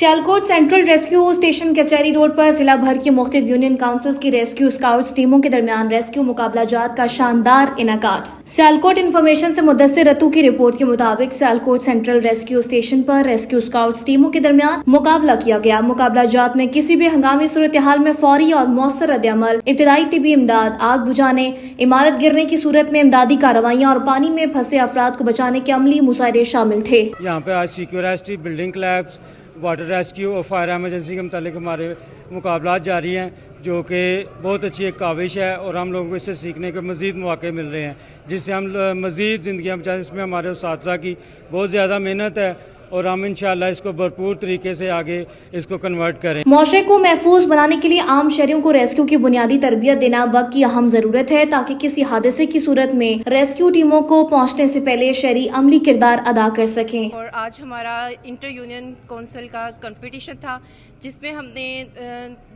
Sialkot central rescue station कचहरी road पर जिला भर की मुख्तलिफ यूनियन काउंसिल्स की रेस्क्यू स्काउट्स टीमों के दरमियान रेस्क्यू मुकाबला जात का शानदार इनाकाद। सियालकोट इन्फॉर्मेशन से मुद्दस्सिर रतू की रिपोर्ट के मुताबिक सियालकोट सेंट्रल रेस्क्यू स्टेशन पर रेस्क्यू स्काउट्स टीमों के दरमियान मुकाबला किया गया। मुकाबला जात में किसी भी हंगामी सूरत हाल में फौरी और मौसर रद्द-ए-अमल, इब्तिदाई तिबी इमदाद, आग बुझाने, इमारत गिरने की सूरत में इमदादी कार्रवाइयाँ और पानी में फंसे अफराद को बचाने के अमली मुसाइदे शामिल थे। यहाँ पे आज सिक्योरिटी, बिल्डिंग क्लैब्स, वाटर रेस्क्यू और फायर एमरजेंसी के मुतालिक हमारे मुकाबला जारी हैं, जो कि बहुत अच्छी एक काविश है और हम लोगों को इससे सीखने के मज़ीद मौके मिल रहे हैं, जिससे हम मज़ीद ज़िंदगियाँ बचाएं। इसमें हमारे उस्ताद की बहुत ज़्यादा मेहनत है और हम इंशाअल्लाह इसको भरपूर तरीके से आगे इसको कन्वर्ट करें। मुआशरे को महफूज बनाने के लिए आम शहरियों को रेस्क्यू की बुनियादी तरबियत देना वक्त की अहम जरूरत है, ताकि किसी हादसे की सूरत में रेस्क्यू टीमों को पहुंचने से पहले शहरी अमली किरदार अदा कर सकें। और आज हमारा इंटर यूनियन काउंसिल का कंपटीशन था, जिसमें हमने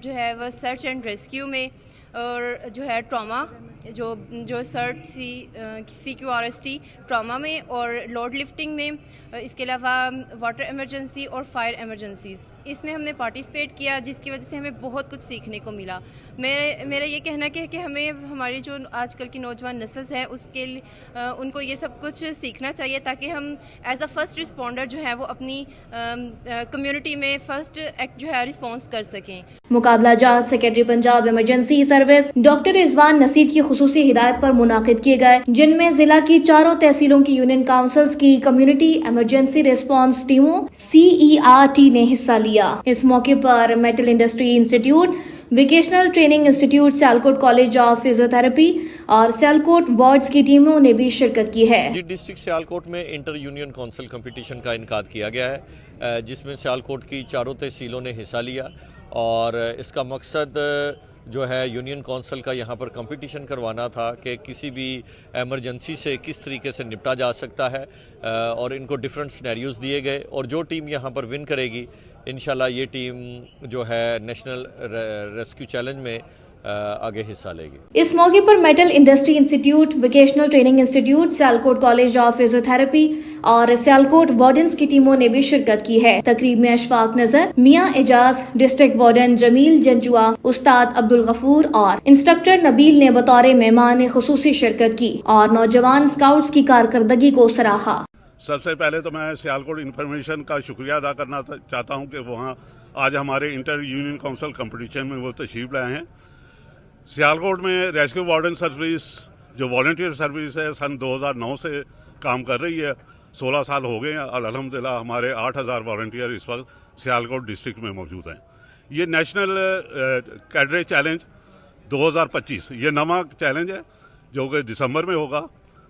जो है वह सर्च एंड रेस्क्यू में और जो है ट्रॉमा जो सर्च CQRST ट्रॉमा में और लोड लिफ्टिंग में, इसके अलावा वाटर इमरजेंसी और फायर इमरजेंसीज़, इसमें हमने पार्टिसिपेट किया, जिसकी वजह से हमें बहुत कुछ सीखने को मिला। मेरा ये कहना है कि हमें हमारी जो आजकल की नौजवान नस्ल है उसके उनको ये सब कुछ सीखना चाहिए, ताकि हम एज अ फर्स्ट रिस्पॉन्डर जो है वो अपनी कम्युनिटी में फर्स्ट एक्ट जो है रिस्पॉन्स कर सकें। मुकाबला जात secretary Punjab emergency service doctor Rizwan Naseer की खुसूसी हिदायत पर मुनाकिद किए गए, जिनमें जिला की चारों तहसीलों की यूनियन काउंसिल्स की कम्युनिटी इमरजेंसी रिस्पांस टीमों CERT ने हिस्सा लिया। इस मौके पर metal industry institute, vocational training institute, Sialkot college of physiotherapy और सियालकोट वार्ड्स की टीमों ने भी शिरकत की है। डिस्ट्रिक्ट सियालकोट में इंटर यूनियन काउंसिल कंपटीशन का इनकाद किया गया है, जिसमें सियालकोट की चारों तहसीलों ने हिस्सा लिया और इसका मकसद जो है यूनियन काउंसिल का यहाँ पर कंपटीशन करवाना था कि किसी भी एमरजेंसी से किस तरीके से निपटा जा सकता है, और इनको डिफरेंट सिनेरियोज दिए गए और जो टीम यहाँ पर विन करेगी इंशाल्लाह ये टीम जो है नेशनल रेस्क्यू चैलेंज में आगे हिस्सा लेगी। इस मौके पर metal industry institute, vocational training institute, Sialkot college of physiotherapy और सियालकोट वार्डन्स की टीमों ने भी शिरकत की है। तकरीब में अशफाक नजर, मियां एजाज, डिस्ट्रिक्ट वार्डन जमील जंजुआ, उस्ताद अब्दुल गफूर और इंस्ट्रक्टर नबील ने बतौर मेहमान खुसूसी शिरकत की और नौजवान स्काउट्स की कारकर्दगी को सराहा। सबसे पहले तो मैं सियालकोट इन्फॉर्मेशन का शुक्रिया अदा करना चाहता हूँ कि वहाँ आज हमारे इंटर यूनियन काउंसिल कंपटीशन में वो तशरीफ लाए हैं। सियालकोट में रेस्क्यू वार्डन सर्विस जो वॉलंटियर सर्विस है सन 2009 से काम कर रही है, 16 साल हो गए हैं और अल्हम्दुलिल्लाह हमारे 8000 वॉलंटियर इस वक्त सियालकोट डिस्ट्रिक्ट में मौजूद हैं। ये नेशनल कैडरे चैलेंज 2025 ये नवा चैलेंज है जो कि दिसंबर में होगा।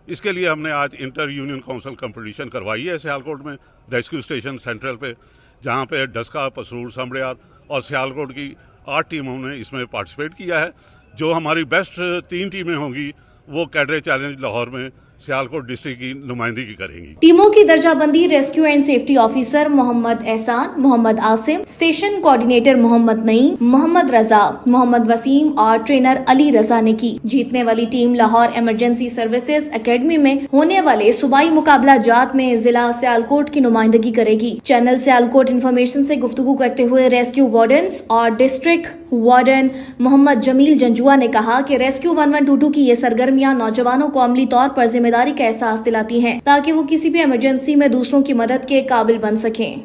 इसके लिए हमने आज इंटर यूनियन काउंसिल कंपटीशन करवाई है सियालकोट में रेस्क्यू स्टेशन सेंट्रल पे, जहाँ पे डस्का, पसरूर, समड़ियार और सियालकोट की 8 टीमों ने इसमें पार्टिसिपेट किया है। जो हमारी बेस्ट 3 टीमें होंगी वो कैडरे चैलेंज लाहौर में सियालकोट डिस्ट्रिक्ट की नुमाइंदगी करेंगी। टीमों की दर्जाबंदी rescue and safety officer Mohammad Ehsan, Mohammad Asim, station coordinator Mohammad Naeem, Mohammad Raza, Mohammad Waseem और ट्रेनर अली रजा ने की। जीतने वाली team Lahore emergency services academy में होने वाले सूबाई मुकाबला जात में जिला सियालकोट की नुमाइंदगी करेगी। चैनल सियालकोट इन्फॉर्मेशन से गुफ्तगू करते हुए रेस्क्यू वार्डन्स और डिस्ट्रिक्ट वार्डन मोहम्मद जमील जंजुआ ने कहा कि रेस्क्यू 1122 की ये सरगर्मियां नौजवानों को अमली तौर पर जिम्मेदारी का एहसास दिलाती हैं, ताकि वो किसी भी इमरजेंसी में दूसरों की मदद के काबिल बन सकें।